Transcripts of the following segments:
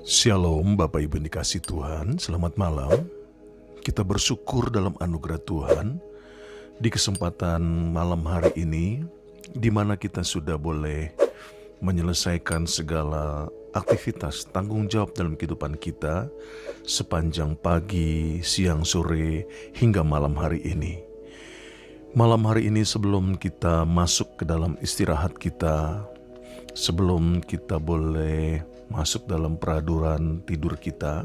Shalom Bapak Ibu yang dikasih Tuhan, selamat malam. Kita bersyukur dalam anugerah Tuhan di kesempatan malam hari ini, di mana kita sudah boleh menyelesaikan segala aktivitas tanggung jawab dalam kehidupan kita sepanjang pagi, siang, sore, hingga malam hari ini. Malam hari ini sebelum kita masuk ke dalam istirahat kita, sebelum kita boleh masuk dalam peraduran tidur kita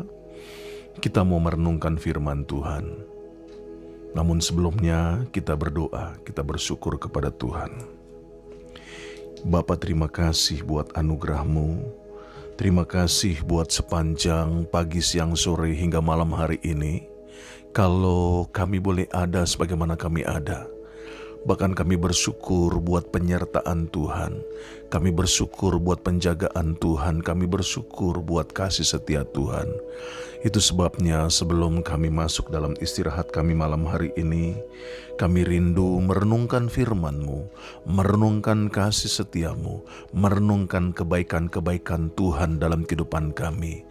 mau merenungkan firman Tuhan. Namun sebelumnya kita berdoa, kita bersyukur kepada Tuhan. Bapa, terima kasih buat anugerah-Mu. Terima kasih buat sepanjang pagi, siang, sore hingga malam hari ini. Kalau kami boleh ada sebagaimana kami ada, bahkan kami bersyukur buat penyertaan Tuhan. Kami bersyukur buat penjagaan Tuhan. Kami bersyukur buat kasih setia Tuhan. Itu sebabnya sebelum kami masuk dalam istirahat kami malam hari ini, kami rindu merenungkan firman-Mu, merenungkan kasih setia-Mu, merenungkan kebaikan-kebaikan Tuhan dalam kehidupan kami.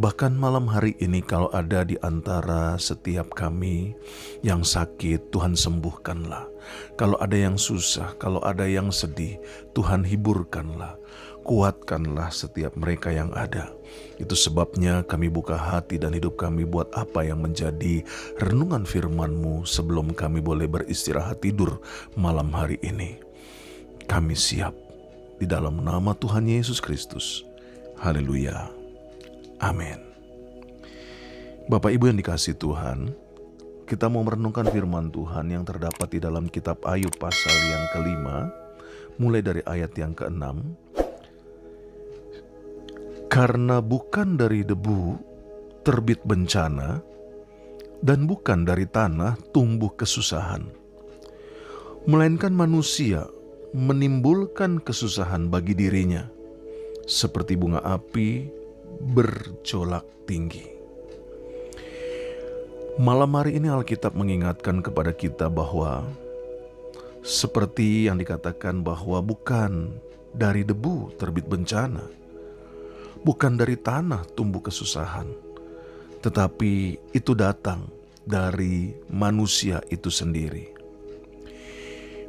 Bahkan malam hari ini kalau ada di antara setiap kami yang sakit, Tuhan sembuhkanlah. Kalau ada yang susah, kalau ada yang sedih, Tuhan hiburkanlah, kuatkanlah setiap mereka yang ada. Itu sebabnya kami buka hati dan hidup kami buat apa yang menjadi renungan firman-Mu sebelum kami boleh beristirahat tidur malam hari ini. Kami siap di dalam nama Tuhan Yesus Kristus. Haleluya. Amin. Bapak Ibu yang dikasihi Tuhan, kita mau merenungkan firman Tuhan yang terdapat di dalam kitab Ayub pasal yang ke-5, mulai dari ayat yang ke-6. Karena bukan dari debu terbit bencana, dan bukan dari tanah tumbuh kesusahan, melainkan manusia menimbulkan kesusahan bagi dirinya, seperti bunga api berjolak tinggi. Malam hari ini Alkitab mengingatkan kepada kita bahwa seperti yang dikatakan bahwa bukan dari debu terbit bencana, bukan dari tanah tumbuh kesusahan, tetapi itu datang dari manusia itu sendiri.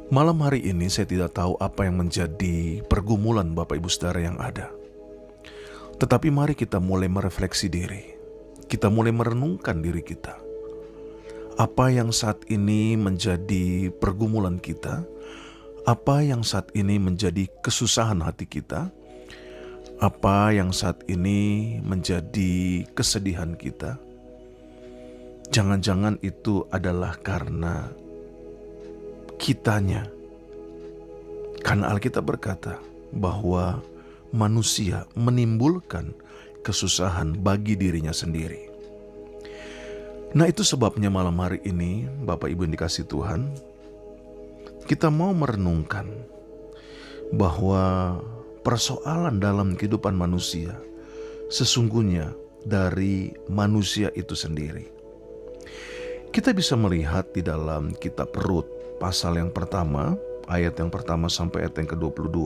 Malam hari ini saya tidak tahu apa yang menjadi pergumulan Bapak Ibu Saudara yang ada. Tetapi mari kita mulai merefleksi diri. Kita mulai merenungkan diri kita. Apa yang saat ini menjadi pergumulan kita? Apa yang saat ini menjadi kesusahan hati kita? Apa yang saat ini menjadi kesedihan kita? Jangan-jangan itu adalah karena kitanya. Karena Alkitab berkata bahwa manusia menimbulkan kesusahan bagi dirinya sendiri. Nah, itu sebabnya malam hari ini Bapak Ibu yang dikasihi Tuhan, kita mau merenungkan bahwa persoalan dalam kehidupan manusia sesungguhnya dari manusia itu sendiri. Kita bisa melihat di dalam kitab Rut pasal yang pertama, ayat yang pertama sampai ayat yang ke-22,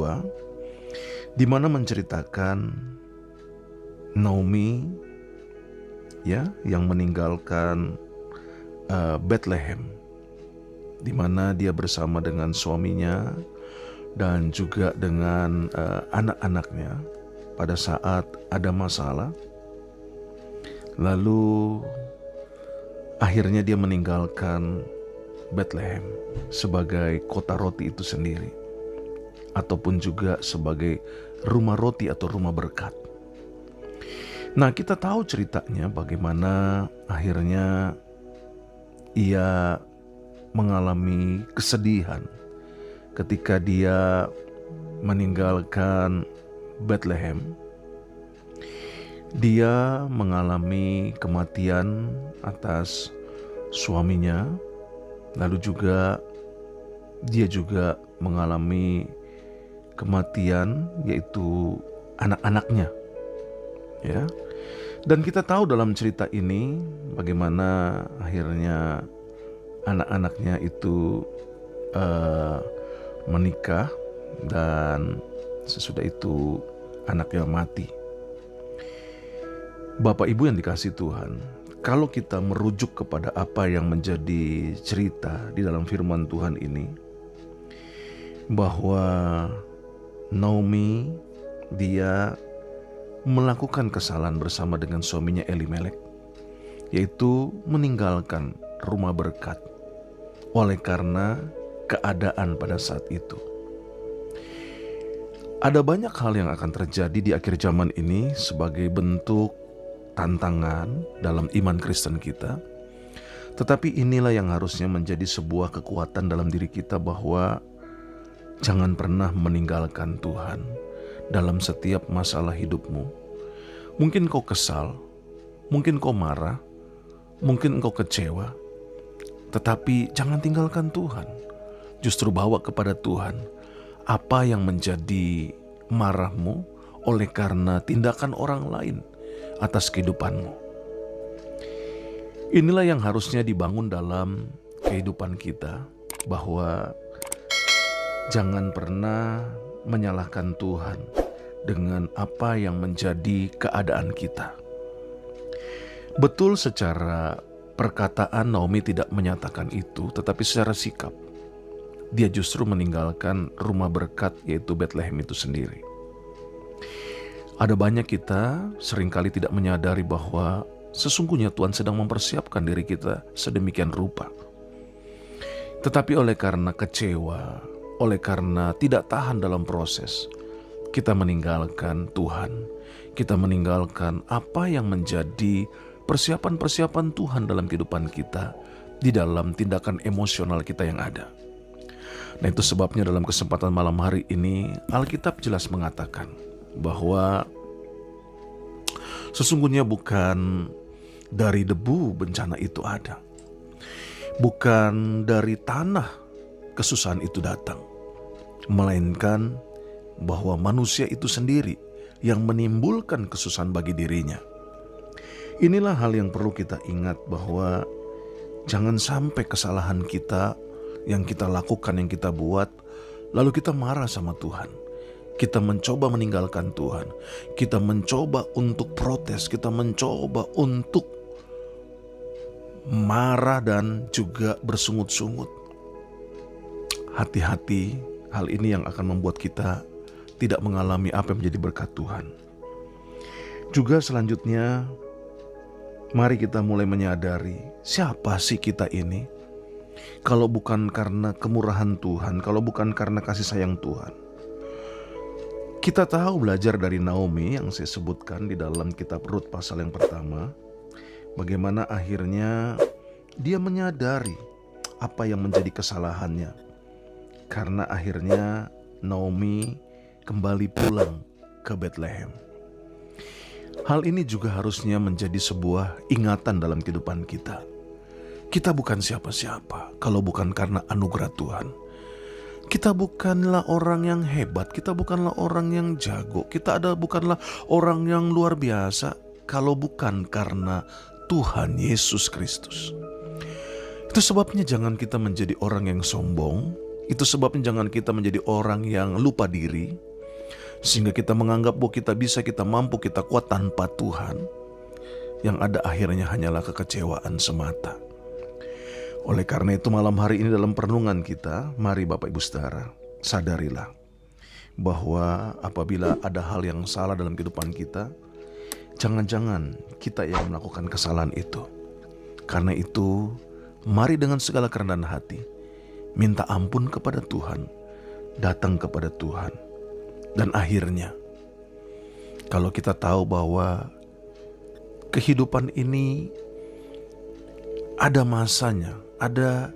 di mana menceritakan Naomi yang meninggalkan Bethlehem, di mana dia bersama dengan suaminya dan juga dengan anak-anaknya pada saat ada masalah. Lalu akhirnya dia meninggalkan Bethlehem sebagai kota roti itu sendiri, ataupun juga sebagai rumah roti atau rumah berkat. Nah, kita tahu ceritanya bagaimana akhirnya ia mengalami kesedihan ketika dia meninggalkan Bethlehem. Dia mengalami kematian atas suaminya, lalu juga dia juga mengalami kematian yaitu anak-anaknya. Ya. Dan kita tahu dalam cerita ini bagaimana akhirnya anak-anaknya itu menikah dan sesudah itu anaknya mati. Bapak Ibu yang dikasihi Tuhan, kalau kita merujuk kepada apa yang menjadi cerita di dalam firman Tuhan ini, bahwa Naomi dia melakukan kesalahan bersama dengan suaminya Elimelek, yaitu meninggalkan rumah berkat oleh karena keadaan pada saat itu. Ada banyak hal yang akan terjadi di akhir zaman ini sebagai bentuk tantangan dalam iman Kristen kita. Tetapi inilah yang harusnya menjadi sebuah kekuatan dalam diri kita, bahwa jangan pernah meninggalkan Tuhan dalam setiap masalah hidupmu. Mungkin kau kesal, mungkin kau marah, mungkin engkau kecewa, tetapi jangan tinggalkan Tuhan. Justru bawa kepada Tuhan apa yang menjadi marahmu oleh karena tindakan orang lain atas kehidupanmu. Inilah yang harusnya dibangun dalam kehidupan kita, bahwa jangan pernah menyalahkan Tuhan dengan apa yang menjadi keadaan kita. Betul, secara perkataan Naomi tidak menyatakan itu, tetapi secara sikap dia justru meninggalkan rumah berkat, yaitu Bethlehem itu sendiri. Ada banyak kita seringkali tidak menyadari bahwa sesungguhnya Tuhan sedang mempersiapkan diri kita sedemikian rupa. Tetapi oleh karena kecewa, oleh karena tidak tahan dalam proses, kita meninggalkan Tuhan. Kita meninggalkan apa yang menjadi persiapan-persiapan Tuhan dalam kehidupan kita, di dalam tindakan emosional kita yang ada. Nah, itu sebabnya dalam kesempatan malam hari ini Alkitab jelas mengatakan bahwa sesungguhnya bukan dari debu bencana itu ada, bukan dari tanah kesusahan itu datang, melainkan bahwa manusia itu sendiri yang menimbulkan kesusahan bagi dirinya. Inilah hal yang perlu kita ingat, bahwa jangan sampai kesalahan kita yang kita lakukan, yang kita buat, lalu kita marah sama Tuhan. Kita mencoba meninggalkan Tuhan. Kita mencoba untuk protes. Kita mencoba untuk marah dan juga bersungut-sungut. Hati-hati, hal ini yang akan membuat kita tidak mengalami apa yang menjadi berkat Tuhan. Juga selanjutnya, mari kita mulai menyadari siapa sih kita ini. Kalau bukan karena kemurahan Tuhan, kalau bukan karena kasih sayang Tuhan. Kita tahu belajar dari Naomi yang saya sebutkan di dalam kitab Rut pasal yang pertama, bagaimana akhirnya dia menyadari apa yang menjadi kesalahannya. Karena akhirnya Naomi kembali pulang ke Bethlehem. Hal ini juga harusnya menjadi sebuah ingatan dalam kehidupan kita. Kita bukan siapa-siapa kalau bukan karena anugerah Tuhan. Kita bukanlah orang yang hebat, kita bukanlah orang yang jago, kita bukanlah orang yang luar biasa kalau bukan karena Tuhan Yesus Kristus. Itu sebabnya jangan kita menjadi orang yang sombong. Itu sebabnya jangan kita menjadi orang yang lupa diri, sehingga kita menganggap bahwa kita bisa, kita mampu, kita kuat tanpa Tuhan. Yang ada akhirnya hanyalah kekecewaan semata. Oleh karena itu malam hari ini dalam perenungan kita, mari Bapak Ibu Saudara, sadarilah bahwa apabila ada hal yang salah dalam kehidupan kita, jangan-jangan kita yang melakukan kesalahan itu. Karena itu, mari dengan segala kerendahan hati, minta ampun kepada Tuhan, datang kepada Tuhan. Dan akhirnya, kalau kita tahu bahwa kehidupan ini ada masanya, ada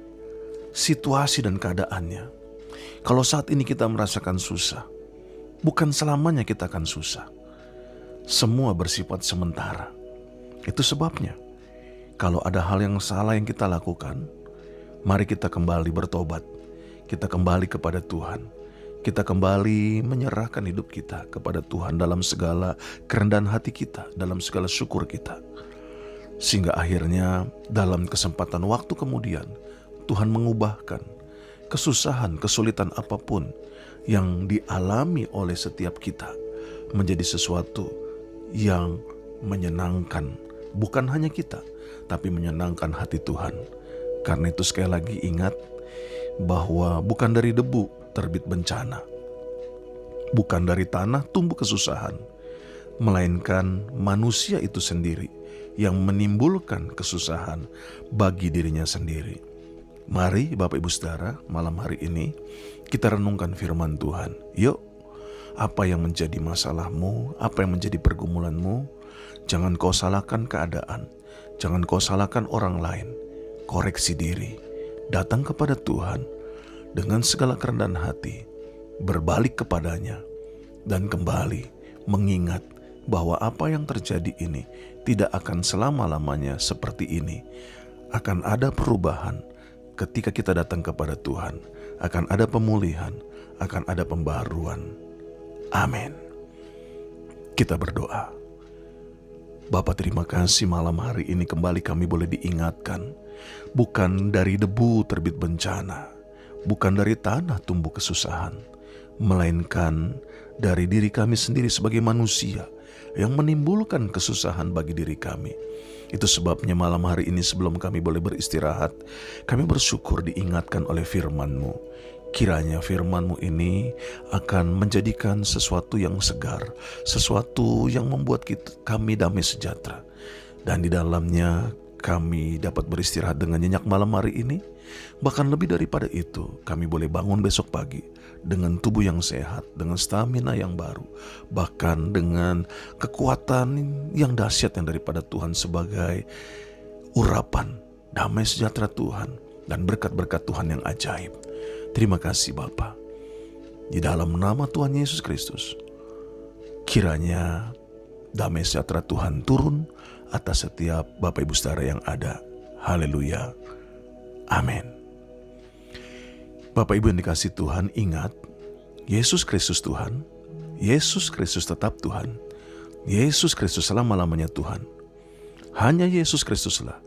situasi dan keadaannya. Kalau saat ini kita merasakan susah, bukan selamanya kita akan susah. Semua bersifat sementara. Itu sebabnya, kalau ada hal yang salah yang kita lakukan, mari kita kembali bertobat. Kita kembali kepada Tuhan. Kita kembali menyerahkan hidup kita kepada Tuhan dalam segala kerendahan hati kita, dalam segala syukur kita. Sehingga akhirnya dalam kesempatan waktu kemudian Tuhan mengubahkan kesusahan, kesulitan apapun yang dialami oleh setiap kita menjadi sesuatu yang menyenangkan bukan hanya kita, tapi menyenangkan hati Tuhan. Karena itu sekali lagi ingat bahwa bukan dari debu terbit bencana, bukan dari tanah tumbuh kesusahan, melainkan manusia itu sendiri yang menimbulkan kesusahan bagi dirinya sendiri. Mari Bapak Ibu Saudara, malam hari ini kita renungkan firman Tuhan. Yuk, apa yang menjadi masalahmu, apa yang menjadi pergumulanmu, jangan kau salahkan keadaan, jangan kau salahkan orang lain. Koreksi diri, datang kepada Tuhan dengan segala kerendahan hati, berbalik kepadanya, dan kembali mengingat bahwa apa yang terjadi ini tidak akan selama-lamanya seperti ini. Akan ada perubahan ketika kita datang kepada Tuhan, akan ada pemulihan, akan ada pembaruan. Amin. Kita berdoa. Bapa, terima kasih malam hari ini kembali kami boleh diingatkan, bukan dari debu terbit bencana, bukan dari tanah tumbuh kesusahan, melainkan dari diri kami sendiri sebagai manusia yang menimbulkan kesusahan bagi diri kami. Itu sebabnya malam hari ini sebelum kami boleh beristirahat, kami bersyukur diingatkan oleh firman-Mu. Kiranya firman-Mu ini akan menjadikan sesuatu yang segar, sesuatu yang membuat kami damai sejahtera. Dan di dalamnya kami dapat beristirahat dengan nyenyak malam hari ini. Bahkan lebih daripada itu, kami boleh bangun besok pagi dengan tubuh yang sehat, dengan stamina yang baru, bahkan dengan kekuatan yang dahsyat yang daripada Tuhan sebagai urapan damai sejahtera Tuhan dan berkat-berkat Tuhan yang ajaib. Terima kasih Bapa. Di dalam nama Tuhan Yesus Kristus, kiranya damai sejahtera Tuhan turun atas setiap Bapak Ibu Saudara yang ada. Haleluya. Amin. Bapak Ibu yang dikasihi Tuhan, ingat, Yesus Kristus Tuhan, Yesus Kristus tetap Tuhan, Yesus Kristus selama-lamanya Tuhan. Hanya Yesus Kristuslah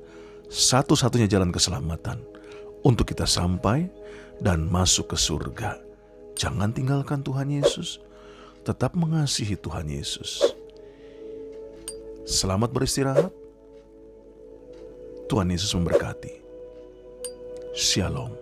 satu-satunya jalan keselamatan untuk kita sampai dan masuk ke surga. Jangan tinggalkan Tuhan Yesus, tetap mengasihi Tuhan Yesus. Selamat beristirahat. Tuhan Yesus memberkati. Shalom.